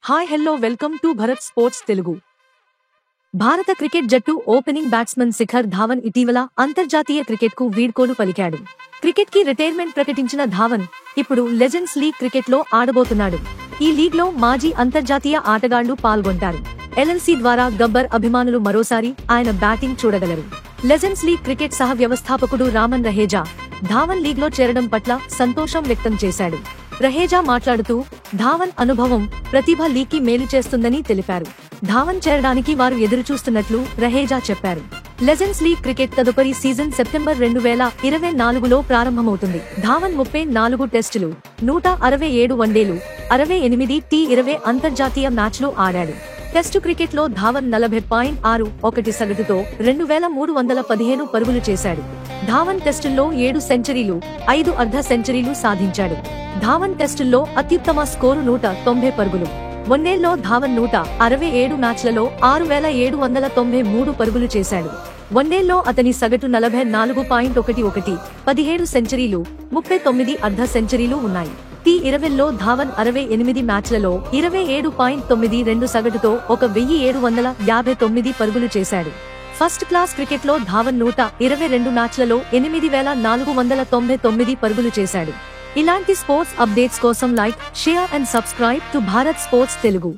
Hi hello welcome to Bharat sports Telugu. భారత cricket జట్టు opening batsman Shikhar Dhawan ఇటీవల అంతర్జాతీయ క్రికెట్కు వీడ్కోలు పలికాడు. క్రికెట్కి రిటైర్మెంట్ ప్రకటించిన ధావన్ ఇప్పుడు లెజెండ్స్ లీగ్ క్రికెట్లో ఆడబోతున్నాడు. ఈ లీగ్లో మాజీ అంతర్జాతీయ ఆటగాళ్లు పాల్గొంటారు. ఎల్ఎల్సీ ద్వారా గబ్బర్ అభిమానులు మరోసారి ఆయన బ్యాటింగ్ చూడగలరు. లెజెండ్స్ లీగ్ క్రికెట్ సహ వ్యవస్థాపకుడు రామన్ రహేజా ధావన్ లీగ్లో చేరడం పట్ల సంతోషం వ్యక్తం చేశాడు. రహేజా మాట్లాడుతూ ధావన్ అనుభవం, ప్రతిభ లీగ్కి మేలు చేస్తుందని తెలిపారు. ధావన్ చేరడానికి వారు ఎదురుచూస్తున్నట్లు రహేజా చెప్పారు. లెజెండ్స్ లీగ్ క్రికెట్ తదుపరి సీజన్ సెప్టెంబర్ 2024లో ప్రారంభమవుతుంది. ధావన్ 34 టెస్టులు, 167 వన్డేలు, 68 T20 అంతర్జాతీయ మ్యాచ్లు ఆడాడు. టెస్టు క్రికెట్లో ధావన్ 40.61 సగటుతో 2315 పరుగులు చేశాడు. ధావన్ టెస్టుల్లో 7 సెంచరీలు, 5 అర్ధ సెంచరీలు సాధించాడు. ధావన్ టెస్టుల్లో అత్యుత్తమ స్కోరు 190 పరుగులు. వన్డేల్లో ధావన్ 167 మ్యాచ్లలో 6793 పరుగులు చేశాడు. వన్డేల్లో అతని సగటు 44.11, 17 సెంచరీలు, 39 అర్ధ సెంచరీలు ఉన్నాయి. T20లో ధావన్ 68 మ్యాచ్లలో 27.92 సగటుతో 1759 పరుగులు చేశాడు. ఫస్ట్ క్లాస్ క్రికెట్లో ధావన్ 122 మ్యాచ్లలో 8499 పరుగులు చేశాడు. ఇలాంటి స్పోర్ట్స్ అప్డేట్స్ కోసం like, share and subscribe to Bharat sports Telugu.